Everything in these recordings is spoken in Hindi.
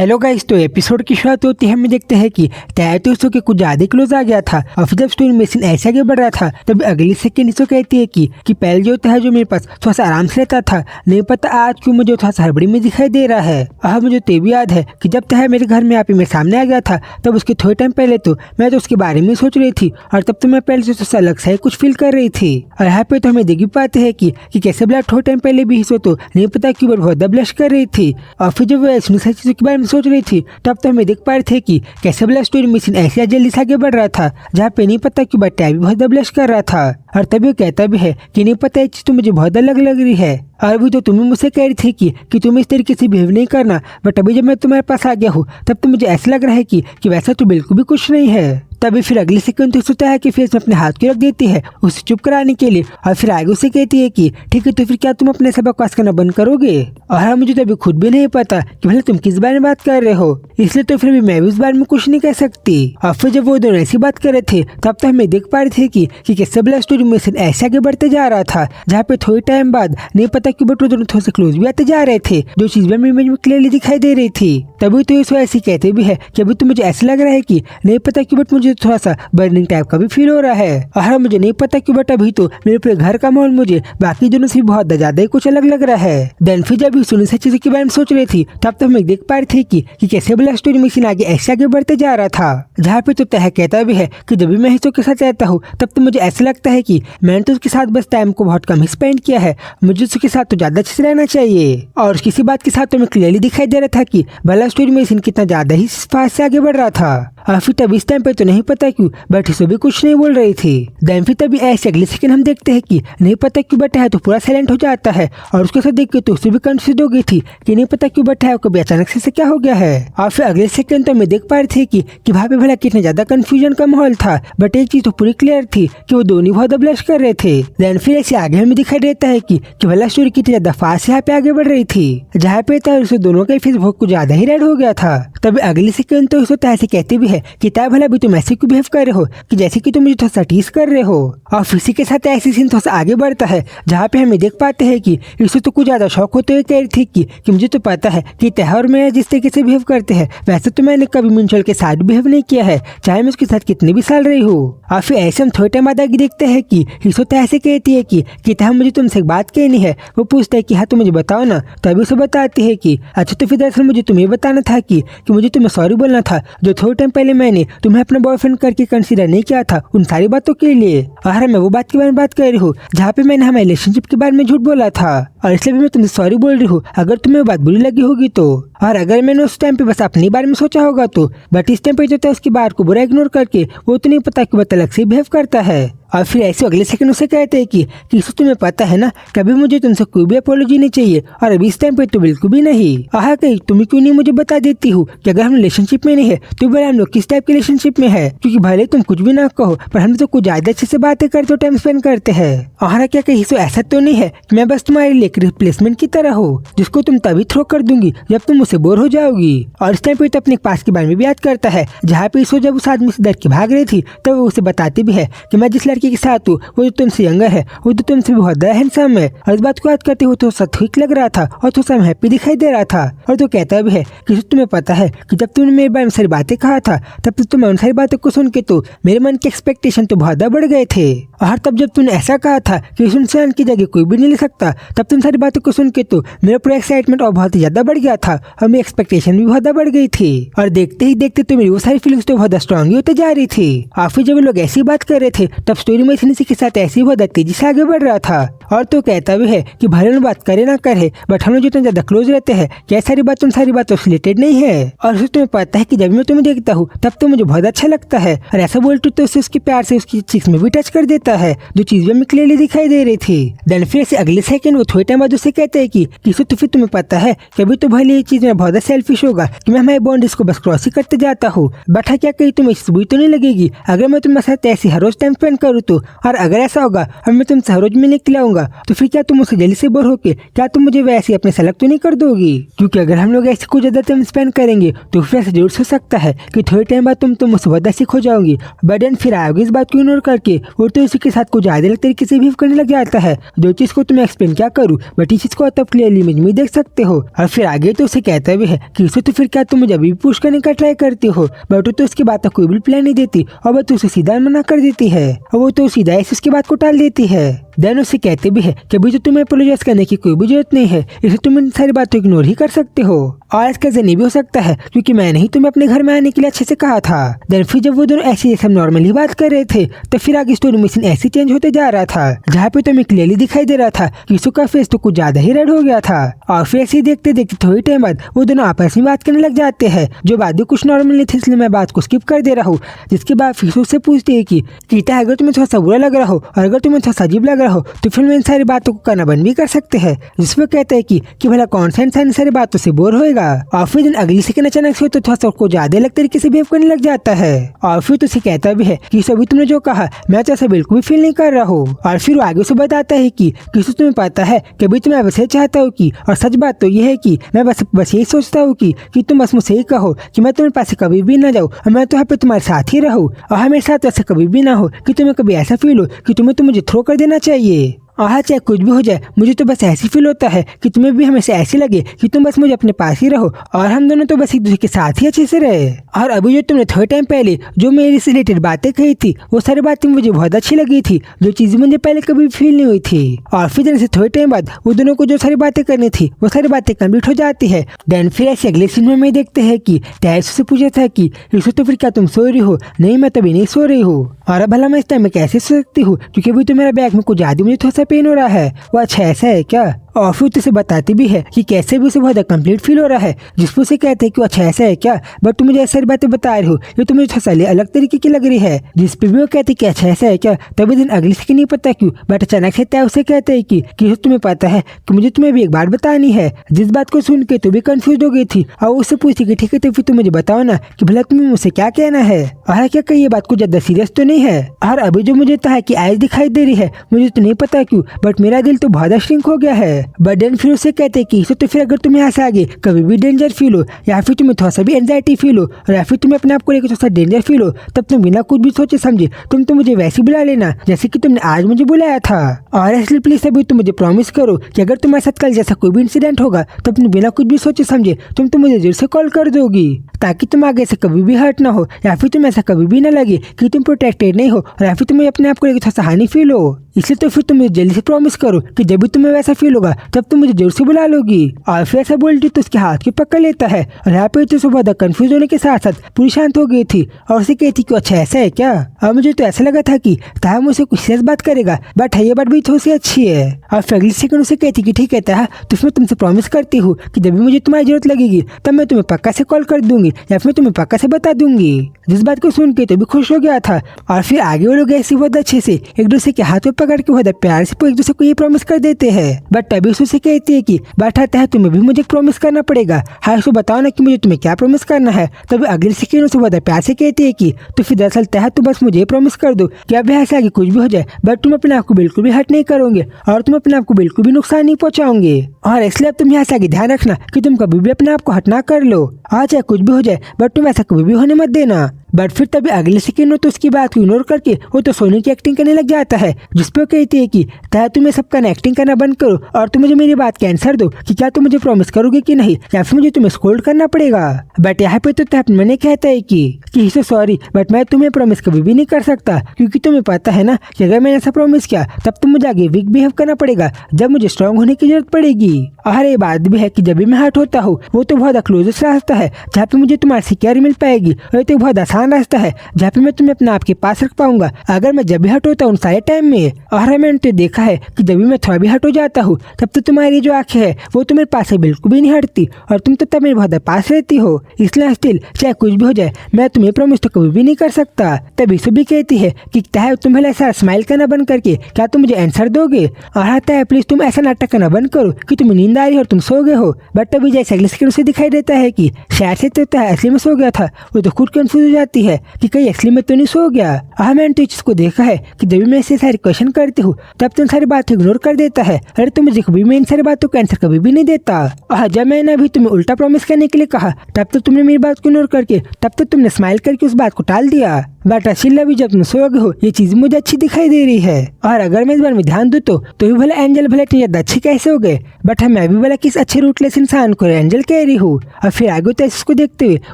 हेलो गाइस, तो एपिसोड की शुरुआत होती है, हम देखते हैं कि तैयार तो इसो के कुछ ज्यादा क्लोज आ गया था और फिर जब स्टोरी में सीन ऐसे आगे बढ़ रहा था तब अगली सेकंड इसो कहती है कि पहले जो होता है जो मेरे पास थोड़ा सा आराम से रहता था, नहीं पता आज क्यों मुझे थोड़ा सा हड़बड़ी में दिखाई दे रहा है। और मुझे तो भी याद है कि जब तह मेरे घर में आप मेरे सामने आ गया था तब उसके थोड़े टाइम पहले तो मैं तो उसके बारे में सोच रही थी और तब तो मैं पहले से थोड़ा अलग सा ही कुछ फील कर रही थी। और यहाँ पे तो हमें देख भी पाते हैं कि कैसे ब्लड थोड़े टाइम पहले भी हिस्सों तो नहीं पता क्यों बहुत ब्लश कर रही थी। और फिर जब वह सारी चीजों के बारे में सोच रही थी तब तो हमें देख पा रहे थे कि कैसे ब्लश स्टोरी मिशन ऐसे जल्दी से आगे बढ़ रहा था जहाँ पे नहीं पता क्यों बट्टा भी बहुत ब्लश कर रहा था। और तभी वो कहता भी है कि नहीं पता ये चीज तो मुझे बहुत अलग लग रही है। और अभी तो तुम्हें मुझसे कह रही थी कि तुम्हें इस तरीके से बिहेव नहीं करना, बट अभी जब मैं तुम्हारे पास आ गया हूँ तब तो मुझे ऐसा लग रहा है कि वैसा तो बिल्कुल भी कुछ नहीं है। तभी फिर अगले सेकंड तो सोचता है कि फेस में अपने हाथ को रख देती है उसे चुप कराने के लिए और फिर आगे उसे कहती है कि ठीक है तो फिर क्या तुम अपने से बकवास करना बंद करोगे। और मुझे तो अभी खुद भी नहीं पता कि भले तुम किस बारे में बात कर रहे हो, इसलिए तो फिर भी मैं भी उस बारे में कुछ नहीं कह सकती। और फिर जब वो दोनों ऐसी बात कर रहे थे तब तो हमें देख पा रहे थे कि कैसे ब्लड स्टोरी में ऐसे आगे बढ़ते जा रहा था जहाँ पे थोड़े टाइम बाद नहीं पता क्यों बट वो दोनों थोड़े से क्लोज भी आते जा रहे थे, जो चीज भी इमेज में क्लियरली दिखाई दे रही थी। तभी तो इसो ऐसी कहते भी है कि अभी तो मुझे ऐसा लग रहा है कि नहीं पता क्यों बट मुझे थोड़ा सा बर्निंग टाइप का भी फील हो रहा है। और मुझे नहीं पता क्यों बट अभी तो मेरे पूरे घर का माहौल मुझे बाकी दोनों से बहुत ज्यादा ही कुछ अलग लग रहा है। देन फिर जब सुनी सी चीजों के बारे में सोच रही थी तब तो हम देख पा रहे थे कि कैसे ब्लड स्टोरी मिशन आगे ऐसे आगे बढ़ते जा रहा था, जहाँ पे तो तह कहता भी है कि जब भी मैं हिस्सों के साथ रहता हूँ तब तो मुझे ऐसा लगता है कि मैंने तो उसके साथ बस टाइम को बहुत कम ही स्पेंड किया है, मुझे उसके साथ तो ज्यादा अच्छे से रहना चाहिए। और किसी बात के साथ तो मैं क्लियरली दिखाई दे रहा था कि ब्लड स्टोरी मिशन कितना ज्यादा ही फास्ट से आगे बढ़ रहा था। और फिर तब इस टाइम पे तो नहीं पता क्यों बट हिस्सों भी कुछ नहीं बोल रही थी। देन फिर तभी ऐसे अगले सेकंड हम देखते हैं कि नहीं पता क्यों बट है तो पूरा साइलेंट हो जाता है और उसके साथ देख के तो उसे भी कंफ्यूज हो गई थी कि नहीं पता क्यों बट है कभी अचानक से क्या हो गया है। और फिर अगले सेकंड तो मैं देख पा रहे थे कि वहाँ पे भला कितना ज्यादा कंफ्यूजन का माहौल था, बट एक चीज तो पूरी क्लियर थी कि वो दोनों बहुत ब्लश कर रहे थे। देन फिर ऐसे आगे हमें दिखाई देता है कि भला स्टोरी कितनी ज्यादा फास्ट यहाँ पे आगे बढ़ रही थी, जहाँ पे था उसे दोनों का फेस बहुत कुछ ज्यादा ही रेड हो गया था। तभी अगले सेकंड तो उसको ऐसे कहते भी है कि ताई भला भी तुम ऐसे क्यों बिहेव कर रहे हो कि जैसे कि तुम मुझे थोड़ा सा टीज कर रहे हो। और इसी के साथ ऐसी सीन थोड़ा सा आगे बढ़ता है जहाँ पे हमें देख पाते हैं कि इसे तो कुछ ज्यादा शौक होते हुए कह रही थी कि मुझे तो पता है कि त्योहार में जिस तरीके से बिहेव करते हैं वैसे तो मैंने कभी मिंचल के साथ बिहेव नहीं किया है, चाहे मैं उसके साथ कितने भी साल रही हूँ। और फिर ऐसे हम थोड़े टाइम बाद आगे देखते हैं कि हिस्सो तो ऐसे कहती है कि तह मुझे तुमसे एक बात कहनी है। वो पूछता है कि हाँ तो मुझे बताओ ना, तभी उसे बताती है कि अच्छा तो फिर दरअसल मुझे तुम्हें बताना था कि मुझे तुम्हें सॉरी बोलना था जो थोड़े टाइम पहले मैंने तुम्हें अपना बॉयफ्रेंड करके कंसीडर नहीं किया था उन सारी बातों के लिए। और मैं वो बात के बारे में बात कर रही हूँ जहाँ पे मैंने हमारे रिलेशनशिप के बारे में झूठ बोला था और इसलिए भी मैं तुमसे सॉरी बोल रही हूँ अगर तुम्हें बात बुरी लगी होगी तो। और अगर मैंने उस टाइम पे बस अपने बारे में सोचा होगा तो, बट इस टाइम पे जो था उसकी बात को बुरा इग्नोर करके वो तो नहीं पता कि वो अलग से बिहेव करता है। और फिर ऐसे अगले सेकंड उसे कहते हैं कि इसको तुम्हें पता है ना कभी मुझे तुमसे कोई भी अपोलॉजी नहीं चाहिए और अभी इस टाइम पे तो बिल्कुल भी नहीं। आहा कहीं तुम्हें क्यों नहीं मुझे बता देती हूँ कि अगर हम रिलेशनशिप में नहीं है तो भले हम लोग किस टाइप के रिलेशनशिप में है, क्योंकि भले तुम कुछ भी ना कहो पर हम तो कुछ ज्यादा अच्छे से बातें करते हो, टाइम स्पेंड करते हैं। और क्या कहीं तो ऐसा तो नहीं है कि मैं बस तुम्हारे लिए रिप्लेसमेंट की तरह हूँ जिसको तुम तभी थ्रो कर दूंगी जब तुम मुझसे बोर हो जाओगी। और इस टाइम पे तो अपने पास के बारे में भी याद करता है जहाँ पे इसको जब उस आदमी से डर के भाग रही थी तब वो उसे बताती भी है कि मैं जिस लड़की के साथ हूँ वो जो तुमसे यंगर है वो तो तुमसे बहुत ज्यादा हैंडसम है। और इस बात को याद करते हुए तो सब ठीक लग रहा था और तो सब हैप्पी दिखाई दे रहा था। और तो कहता भी है कि तुम्हें पता है कि जब तुमने मेरे बारे में सारी बातें कहा था तब तो मैं उन सारी बातों को सुन के तो मेरे मन के एक्सपेक्टेशन तो बहुत बढ़ गए थे। और तब जब तुमने ऐसा कहा था कि इस इंसान की जगह कोई भी नहीं ले सकता तब तुम सारी बातों को सुन के तो मेरा पूरा एक्साइटमेंट और बहुत ही ज्यादा बढ़ गया था और मेरी एक्सपेक्टेशन भी बहुत बढ़ गई थी। और देखते ही देखते तो मेरी वो सारी फीलिंग्स तो बहुत स्ट्रांग होते जा रही थी। और फिर जब लोग ऐसी बात कर रहे थे तब स्टोरी में इसी के साथ ऐसी बहुत तेजी से आगे बढ़ रहा था। और तो कहता भी है कि भले उन बात करे ना करे बट हम लोग जितना ज्यादा क्लोज रहते हैं क्या सारी बात उन सारी बातों से रिलेटेड नहीं है। और उससे तुम्हें पता है कि जब मैं तुम्हें देखता हूँ तब तो मुझे बहुत अच्छा लगता है। और ऐसा बोलते तो उसके प्यार से उसकी चिक्स में भी टच कर देता है जो चीज में क्लियरली दिखाई दे रही थी। देन फिर से अगले सेकंड वो थोड़े टाइम बाद उसे कहते हैं कि तो फिर तुम्हें पता है कि अभी तो भले ये चीज में बहुत सेल्फिश होगा कि मैं हमारे बॉन्ड इसको बस क्रॉस ही करते जाता हूँ, बट क्या कहीं तुम्हें बुरी तो नहीं लगेगी अगर मैं तुम्हारे साथ ऐसे हर रोज टाइम स्पेंड करूँ करूँ तो, और अगर ऐसा होगा और मैं तुमसे हर रोज मिलने के लिए आऊंगा तो फिर क्या तुम मुझसे जल्दी से बोर होके क्या तुम मुझे वैसे अपने सलग तो नहीं कर दोगी? क्योंकि अगर हम लोग ऐसे कुछ ज्यादा टाइम स्पेंड करेंगे तो फिर ऐसा जरूर हो सकता है कि थोड़े टाइम बाद तुम मुझसे बहुत सीख हो जाओगी, बट देन फिर आगे इस बात को इग्नोर करके वो तो उसी के साथ कुछ ज्यादा अलग तरीके से बिहेव करने लग जाता है। जो चीज को तुम्हें एक्सप्लेन क्या करूँ, बट इस चीज को तब क्लियरली इमेज में देख सकते हो। और फिर आगे तो उसे कहता भी है कि इसे तो फिर क्या तुम मुझे अभी भी पुश करने का ट्राई करती हो, बट वो तो उसकी बात कोई भी प्लान नहीं देती और वो तो उसे सीधा मना कर देती है और वो तो सीधा ऐसे उसकी बात को टाल देती है। देन उसे कहते भी है कि अभी तो तुम्हें अपोलोजाइज करने की कोई भी जरूरत नहीं है, इसे तुम इन सारी बातों इग्नोर ही कर सकते हो। और इसका जरिए भी हो सकता है क्योंकि मैंने ही तुम्हें अपने घर में आने के लिए अच्छे से कहा था। देन फिर जब वो दोनों ऐसे सब नॉर्मली बात कर रहे थे तो फिर आगे स्टोरी में सीन ऐसे चेंज होते जा रहा था जहाँ पे तुम्हें क्लियरली दिखाई दे रहा था कि इसू का फेस तो कुछ ज्यादा ही रेड हो गया था। और फिर ऐसे देखते देखते थोड़ी टाइम बाद वो दोनों आपस में बात करने लग जाते हैं, जो बात भी कुछ नॉर्मल नहीं थी इसलिए मैं बात को स्किप कर दे रहा हूँ। जिसके बाद फिर उससे पूछती है कि कीता अगर तुम्हें थोड़ा सा बुरा लग रहा हो और अगर तुम्हें थोड़ा सा अजीब लग रहा हो तो फिर मैं इन सारी बातों को करना बंद भी कर सकते हैं। जिसमें कहते हैं कि भला कौन सा इंसान इन सारी बातों से बोर होएगा। और फिर दिन अगली सेकंड अचानक से तो थोड़ा सा को ज्यादा अलग तरीके से बिहेव करने लग जाता है। और फिर तो उसे कहता भी है कि सभी तुमने जो कहा मैं तो ऐसा बिल्कुल भी फील नहीं कर रहा हूँ। और फिर वो आगे से बताता है कि किसी तुम्हें पता है कि अभी तो मैं वैसे चाहता हूँ कि, और सच बात तो ये है कि मैं बस यही सोचता हूँ कि तुम बस मुझसे ही कहो कि मैं तुम्हारे पास कभी भी ना जाऊँ और मैं तो यहाँ पे तुम्हारे साथ ही रहूँ और हमेरे साथ ऐसा कभी भी ना हो कि तुम्हें कभी ऐसा फील हो कि तुम्हें तो मुझे थ्रो कर देना चाहिए। और चाहे कुछ भी हो जाए मुझे तो बस ऐसी फील होता है कि तुम्हें भी हमेशा ऐसे लगे कि तुम बस मुझे अपने पास ही रहो और हम दोनों तो बस एक दूसरे के साथ ही अच्छे से रहे। और अभी जो तुमने थोड़े टाइम पहले जो मेरे से रिलेटेड बातें कही थी वो सारी बातें मुझे बहुत अच्छी लगी थी, जो चीजें मुझे पहले कभी फील नहीं हुई थी। और फिर जैसे थोड़े टाइम बाद वो दोनों को जो सारी बातें करनी थी वो सारी बातें कंप्लीट हो जाती है। देन फिर ऐसे अगले सीन में देखते हैं कि टैस से पूछा था कि इसो तो फिर क्या तुम सो रही हो? नहीं मैं तभी नहीं सो रही हूँ। और भला मैं इस टाइम में कैसे सो सकती हूँ क्योंकि अभी तो मेरा बैग में कुछ ज्यादा मुझे थोड़ा सा पेन हो रहा है। वो अच्छा ऐसा है क्या? और फिर उसे बताती भी है कि कैसे भी उसे बहुत कंप्लीट फील हो रहा है। जिसपे उसे कहते हैं कि अच्छा ऐसा है क्या, बट तुम मुझे ऐसी सारी बातें बता रही हो ये तो मुझे थोड़ा अलग तरीके की लग रही है। जिसपे भी वो कहती कि अच्छा ऐसा है क्या। तभी दिन अगले से नहीं पता क्यों बट अचानक से तय उसे कहते हैं कि तुम्हें पता है कि मुझे तुम्हें भी एक बात बतानी है। जिस बात को सुन के तो भी कंफ्यूज हो गई थी और उससे पूछती कि ठीक है तो फिर तुम मुझे बताओ ना कि भला तुम्हें मुझसे क्या कहना है और क्या कही ये बात को ज्यादा सीरियस तो नहीं है। और अभी जो मुझे है कि आइज दिखाई दे रही है मुझे तो नहीं पता क्यों बट मेरा दिल तो बहुत श्रिंक हो गया है। बट देन फिर उसे कहते कि तो फिर अगर तुम्हें यहाँ से आगे कभी भी डेंजर फील हो या फिर तुम्हें थोड़ा सा भी एंजाइटी फील हो और या फिर तुम्हें अपने आप को लेकर थोड़ा सा डेंजर फील हो तब तुम बिना कुछ भी सोचे समझे तुम तो मुझे वैसे बुला लेना जैसे कि तुमने आज मुझे बुलाया था। और इसलिए प्लीज अभी तुम मुझे प्रॉमिस करो कि अगर तुम्हारे साथ कल जैसा कोई भी इंसिडेंट होगा तब तुम बिना कुछ भी सोचे समझे तुम तो मुझे जरूर से कॉल कर दोगी ताकि तुम आगे से कभी भी हर्ट ना हो या फिर तुम ऐसा कभी भी ना लगे कि तुम प्रोटेक्टेड नहीं हो और या फिर तुम्हें अपने आप को लेकर थोड़ा सा हानि फील हो। इसलिए तो फिर तुम मुझे जल्दी से प्रॉमिस करो कि जब भी तुम्हें वैसा फील होगा तब तुम मुझे जरूर से बुला लोगी। और फिर ऐसा बोलती तो उसके हाथ को पकड़ लेता है और यहाँ पे तो सुबह कंफ्यूज होने के साथ साथ पूरी शांत हो गई थी और उसे कहती कि अच्छा ऐसा है क्या। और मुझे तो ऐसा लगा था कि ताहा मुझसे कुछ सीरियस बात करेगा बट ये बात भी थोड़ी सी अच्छी है। और फिर अगली सेकंड उसे कहती कि ठीक है ताहा तो मैं तुमसे प्रॉमिस करती हूँ कि जब भी मुझे तुम्हारी जरूरत लगेगी तब मैं तुम्हें पक्का से कॉल कर दूंगी या फिर तुम्हें पक्का से बता दूंगी। जिस बात को सुन के तो भी खुश हो गया था। और फिर आगे वो लोग ऐसे बहुत अच्छे से एक दूसरे के हाथ में पकड़ के बहुत प्यार से एक दूसरे को ये प्रॉमिस कर देते हैं। बट तभी उसे कहती है कि बात आता है तुम्हें भी मुझे प्रॉमिस करना पड़ेगा। हाँ उसको बताओ ना कि मुझे तुम्हें क्या प्रॉमिस करना है। तभी अगले सेकंड उसे बहुत प्यार से कहती है कि तो फिर दरअसल तह तुम बस मुझे प्रॉमिस कर दो कि अब यहाँ से आगे कुछ भी हो जाए बट तुम अपने आप को बिल्कुल भी हर्ट नहीं करोगे और तुम अपने आप को बिल्कुल भी नुकसान नहीं पहुंचाओगे। और इसलिए अब तुम यहाँ से आगे ध्यान रखना कि तुम कभी भी अपने आप को हर्ट ना कर लो और चाहे कुछ भी हो जाए बट तुम ऐसा कभी भी होने मत देना। बट फिर तभी अगले सेकंड में तो उसकी बात को इग्नोर करके वो तो सोनी की एक्टिंग करने लग जाता है जिसपे वो कहती है कि ताहा तुम्हें सबका एक्टिंग करना बंद करो और तुम मुझे मेरी बात का आंसर दो कि क्या तुम मुझे प्रॉमिस करोगे कि नहीं या फिर मुझे तुम्हें स्कोल्ड करना पड़ेगा। बट यहाँ पे तो मैंने कहता है कि सॉरी बट मैं तुम्हें प्रॉमिस कभी भी नहीं कर सकता क्योंकि तुम्हें पता है ना कि अगर मैंने ऐसा प्रॉमिस किया तब तुम मुझे आगे वीक बिहेव करना पड़ेगा जब मुझे स्ट्रांग होने की जरूरत पड़ेगी। और ये बात भी है कि जब भी मैं हर्ट होता हूँ वो तो बहुत क्लोजेस्ट रास्ता है जहाँ पे मुझे तुम्हारी से केयर मिल पाएगी और तो बहुत आसान रास्ता है जहाँ पे मैं तुम्हें अपने आप के पास रख पाऊंगा अगर मैं जब भी हट होता हूँ सारे टाइम में। और मैंने तो देखा है कि जब भी मैं थोड़ा भी हट हो जाता हूँ तब तो तुम्हारी जो आंखें है वो तो मेरे पास से बिल्कुल भी नहीं हटती और तुम तो तब मेरे बहुत पास रहती हो। इसलिए स्टिल चाहे कुछ भी हो जाए मैं तुम्हें प्रॉमिस तो कभी भी नहीं कर सकता। तभी से भी कहती है कि ताहा तुम भले ऐसा स्माइल करना बंद करके क्या तुम मुझे आंसर दोगे। और आता है प्लीज तुम ऐसा नाटक करना बंद करो कि तुम्हें नींद आ रही है और तुम सो गए हो। बट तभी जैसे अगले सेकंड उसे दिखाई देता है कि शायद से तो असली में सो गया था। वो तो खुद कंफ्यूज हो जाती आती है कि कहीं असली में तो नहीं सो गया। मैंने तो इस चीज को देखा है कि जब भी मैं ऐसे सारे क्वेश्चन करती हूँ तब तो इन सारी बातों इग्नोर कर देता है। अरे तो मुझे कभी मैं इन सारी बातों का आंसर कभी भी नहीं देता। जब मैंने अभी तुम्हें उल्टा प्रॉमिस करने के लिए कहा तब तो तुमने मेरी बात को इग्नोर करके तब तो तुमने स्माइल करके उस बात को टाल दिया। बट अशिला भी जब तुम सो गए हो ये चीज मुझे अच्छी दिखाई दे रही है। और अगर मैं इस बार में ध्यान दूं तो भी भला एंजल भले इतने ज्यादा अच्छे कैसे हो गए। बट मैं भी भला किस अच्छे रूटलेस इंसान को एंजल कह रही हूँ। और फिर आगे तो इसको देखते हुए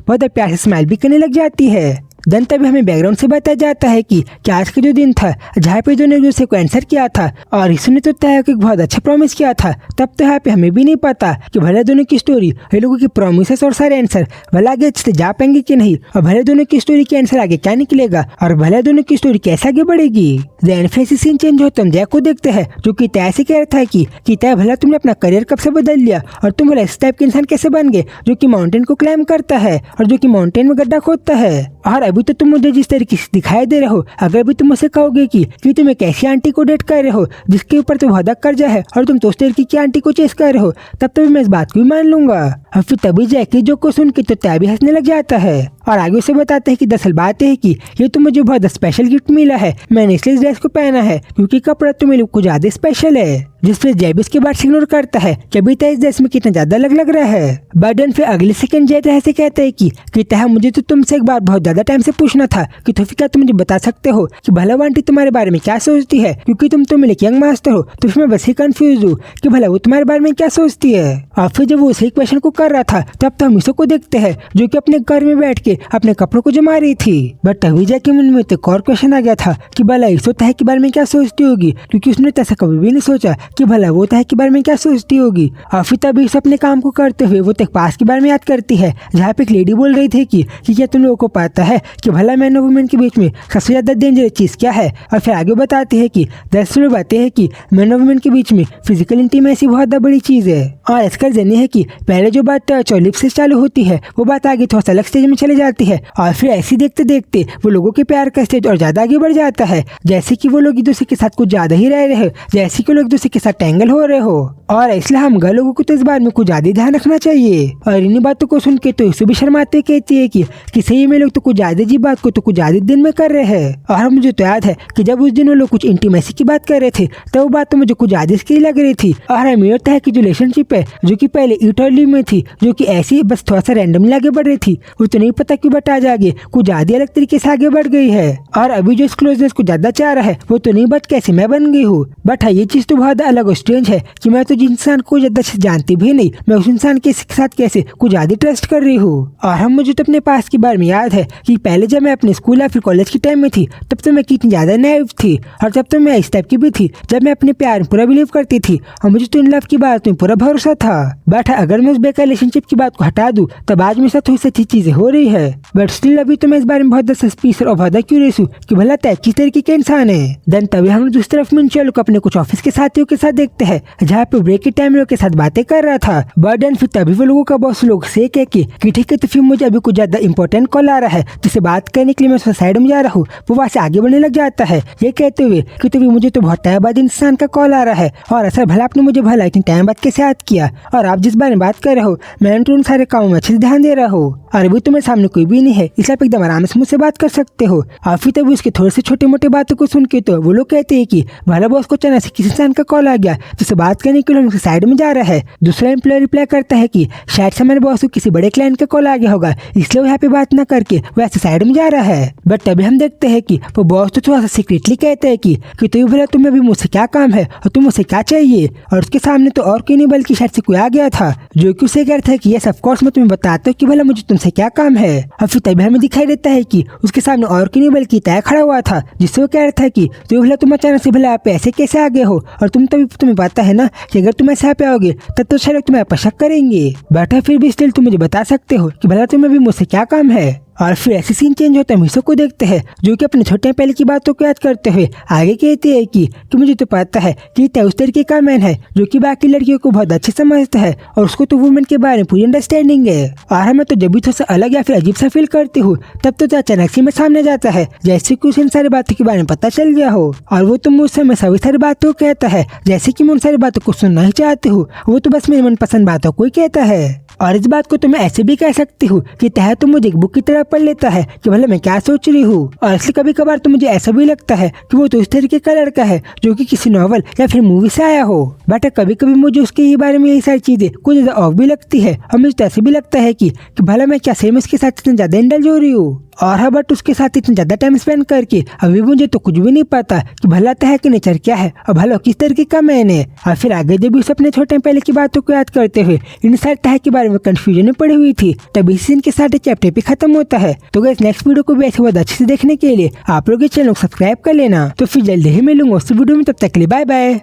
बहुत प्यार से स्माइल भी करने लग जाती है। देन तभी हमें बैकग्राउंड से बताया जाता है कि आज का जो दिन था जहाँ पे दोनों एक दूसरे को आंसर किया था और इसने तो तय कि बहुत अच्छा प्रॉमिस किया था। तब तो यहाँ पे हमें भी नहीं पता कि भले दोनों की स्टोरी ये लोगों की प्रॉमिसेस और सारे आंसर भले आगे अच्छे से जा पाएंगे कि नहीं और भले दोनों की स्टोरी के आंसर आगे क्या निकलेगा और भले दोनों की स्टोरी कैसे आगे बढ़ेगी। देन फिर सीन चेंज होता हम जैक को देखते हैं जो कि तय से कह रहा था कि तय भला तुमने अपना करियर कब से बदल लिया और तुम भला इस टाइप के इंसान कैसे बन गए जो कि माउंटेन को क्लाइम करता है और जो कि माउंटेन में गड्ढा खोदता है। और अभी तो तुम मुझे जिस तरीके से दिखाई दे रहे हो अगर भी तुम मुझसे कहोगे कि तुम एक ऐसी आंटी को डेट कर रहे हो जिसके ऊपर तुम बहुत कर्जा है और तुम तो उस तरीके की आंटी को चेस कर रहे हो तब तो मैं इस बात को भी मान लूंगा। और फिर तभी जैकी जो को सुन के तो तय भी हंसने लग जाता है और आगे उसे बताते हैं कि दरअसल बात है कि ये तो मुझे बहुत स्पेशल गिफ्ट मिला है। मैंने इसलिए इस ड्रेस को पहना है क्योंकि कपड़ा तो मेरे को ज्यादा स्पेशल है। जिससे जैब इसके बाद इग्नोर करता है कि अभी तय इस ड्रेस में कितना ज्यादा लग रहा है। बट फिर अगले सेकंड जय तय से कहता है कि तय मुझे तो तुमसे एक बार बहुत ज्यादा टाइम से पूछना था कि तो फिर क्या तुम मुझे बता सकते हो कि भला वो आंटी तुम्हारे बारे में क्या सोचती है क्योंकि तुम तो मेरे यंग मास्टर हो तो फिर मैं बस ही कंफ्यूज हूँ कि भला वो तुम्हारे बारे में क्या सोचती है। और फिर जब वो उसी क्वेश्चन को कर रहा था तब तो हम को देखते हैं जो कि अपने घर में बैठ के अपने कपड़ों को जमा रही थी। बट तभी जाके मन में एक और क्वेश्चन आ गया था कि भला इसो तय के बारे में क्या सोचती होगी क्योंकि उसने ऐसा कभी भी नहीं सोचा कि भला वो तय के बारे में क्या सोचती होगी। और फिर तभी उसे अपने काम को करते हुए वो तक पास के बारे में याद करती है जहाँ पे एक लेडी बोल रही थी कि क्या तुम लोगों को पता है कि भला मैन और वुमेन के बीच में सबसे ज्यादा डेंजरस चीज क्या है। और फिर आगे बताते हैं कि दरअसल बातें हैं कि मैन और वुमेन के बीच में फिजिकल इंटीमेसी बहुत बड़ी चीज है। और इसका जरिए है कि पहले जो बात लिप से चालू होती है वो बात आगे थोड़ा सा अलग स्टेज में चली जाती है और फिर ऐसे देखते देखते वो लोगों के प्यार का स्टेज और ज्यादा आगे बढ़ जाता है जैसे कि वो लोग एक दूसरे के साथ कुछ ज्यादा ही रह रहे हैं जैसे कि लोग एक दूसरे के साथ टेंगल हो रहे हो। और इसलिए हम घर लोगों को तो इस बारे में कुछ ज्यादा ध्यान रखना चाहिए। और इन्हीं बातों को सुन के तो इसे भी शर्माते कहती है कि सही में लोग तो कुछ ज्यादा जी बात को तो कुछ ज्यादा दिन में कर रहे हैं। और मुझे तो याद है कि जब उस दिन वो लोग कुछ इंटीमेसी की बात कर रहे थे तो वो बात तो मुझे कुछ ज्यादा इसकी लग रही थी। और हमें होता है कि जो रिलेशनशिप है जो कि पहले इटली में थी जो कि ऐसी बस थोड़ा सा रैंडमली आगे बढ़ रही थी वो तो नहीं पता क्यों बट आज आगे कुछ ज्यादा अलग तरीके से आगे बढ़ गई है। और अभी जो इस क्लोजनेस को ज्यादा चाह रहा है वो तो नहीं बट कैसे मैं बन गई हूँ। बट हाँ ये चीज तो बहुत अलग और स्ट्रेंज है कि मैं तो जिस इंसान को ज्यादा से जानती भी नहीं मैं उस इंसान के साथ कैसे कुछ ज्यादा ट्रस्ट कर रही हूँ। और हम मुझे तो अपने पास के बारे में याद है कि पहले जब मैं अपने स्कूल या फिर कॉलेज के टाइम में थी तब तो मैं कितनी ज्यादा नैव थी और तब तो मैं इस टाइप की भी थी जब मैं अपने प्यार में पूरा बिलीव करती थी और मुझे तो इन लव की बात में पूरा भरोसा था। बट अगर मैं उस बेकार रिलेशनशिप की बात को हटा दूं तब आज मेरे साथ थोड़ी सी अच्छी चीजें हो रही है। बट स्टिल अभी तो मैं इस बारे में बहुत सस्पिशियस और बहुत क्यूरियस हूँ कि भला तय किस तरीके के इंसान है। देन तभी हम दूसरी तरफ मिंचेल को अपने कुछ ऑफिस के साथियों के साथ देखते हैं जहाँ पे ब्रेक के टाइम लोगों के साथ बातें कर रहा था। बट देन फिर तभी वो लोगों का बॉस लोग से कह के कि ठीक है तो फिर मुझे अभी कुछ ज्यादा इंपॉर्टेंट कॉल आ रहा है जिससे बात करने के लिए मैं साइड में जा रहा हूँ। वो वहाँ से आगे बढ़ने लग जाता है ये कहते हुए कि तो मुझे तो बहुत टाइम बाद इंसान का कॉल आ रहा है और असर भला आपने मुझे भला इतने टाइम बाद कैसे याद किया और आप जिस बारे में बात कर रहे हो मैं तो उन सारे कामों में अच्छे से ध्यान दे रहा हूँ और अभी तो मेरे सामने कोई भी नहीं है इसलिए आप एकदम आराम से मुझसे बात कर सकते हो। और फिर तभी उसके थोड़े से छोटे मोटे बातों को सुन के तो वो लोग कहते हैं कि भला बॉस को अचानक से किसी इंसान का कॉल आ गया जिससे बात करने के लिए उनके साइड में जा रहा है। दूसरा एम्प्लॉय रिप्लाई करता है कि शायद से हमारे बॉस को किसी बड़े क्लाइंट का कॉल आ गया होगा इसलिए वो यहाँ पे बात ना करके वो ऐसे साइड में जा रहा है। बट तभी हम देखते हैं कि वो बॉस तो थोड़ा सा सीक्रेटली कहते हैं कि तो भला तुम्हें अभी मुझसे क्या काम है और तुम मुझसे क्या चाहिए। और उसके सामने तो और कोई नहीं बल्कि शायद से कोई आ गया था जो कि उसे कहता है कि यस ऑफ कोर्स मैं तुम्हें बताता हूँ कि भला मुझे तुमसे क्या काम है। और फिर तभी हमें दिखाई देता है कि उसके सामने और कोई नहीं बल्कि तय खड़ा हुआ था जिससे वो कह रहा था कि तो भला तुम अचानक से भला आप ऐसे कैसे आगे हो और तुम्हें पता है ना कि अगर तुम ऐसे पे आओगे तब तो शायद तुम्हें पर शक करेंगे। बेटा फिर भी स्टिल तुम मुझे बता सकते हो कि भला तुम्हें भी मुझसे क्या काम है। और फिर ऐसे सीन चेंज होता है मिसो को देखते हैं जो कि अपने छोटे पहले की बातों को याद करते हुए आगे कहते हैं कि मुझे तो पता है कि तय उस तरीके का मैन है जो कि बाकी लड़कियों को बहुत अच्छे समझता है और उसको तो वुमेन के बारे में पूरी अंडरस्टैंडिंग है। और मैं तो जब भी थोड़ा सा अलग या फिर अजीब सा फील करती हूँ तब तो अचानक से मैं सामने जाता है जैसे कि उसे इन सारी बातों के बारे में पता चल गया हो और वो तो मुझसे मैं सभी सारी बातों को कहता है जैसे कि मैं उन सारी बातों को सुनना ही चाहती हूँ वो तो बस मेरी मनपसंद बातों को ही कहता है। और इस बात को तो मैं ऐसे भी कह सकती हूँ कि तह तो मुझे एक बुक की तरह पढ़ लेता है कि भला मैं क्या सोच रही हूँ। और इसलिए कभी कभार तो मुझे ऐसा भी लगता है कि वो तो इस तरीके का लड़का है जो कि किसी नॉवल या फिर मूवी से आया हो। बट कभी कभी मुझे उसके ही बारे में यही सारी चीजें कुछ ज्यादा ऑफ भी लगती है और मुझे तो ऐसे भी लगता है कि भला मैं क्या सेम इसके साथ इतना ज्यादा इंडल्ज हो रही हूँ। और हाँ, बट उसके साथ इतना ज्यादा टाइम स्पेंड करके अभी मुझे तो कुछ भी नहीं पता कि भला तह का नेचर क्या है और भला किस तरीके का मैन है। और फिर आगे जब उस अपने छोटे पहले की बातों को याद करते हुए इन सारे तह के बारे में कंफ्यूजन में पड़ी हुई थी, तभी सीन के साथ चैप्टर भी खत्म होता है। तो गाइस नेक्स्ट वीडियो को भी ऐसे बहुत अच्छे से देखने के लिए आप लोग चैनल को सब्सक्राइब कर लेना। तो फिर जल्दी ही मिलूंगा उस वीडियो में, तब तक के लिए बाय बाय।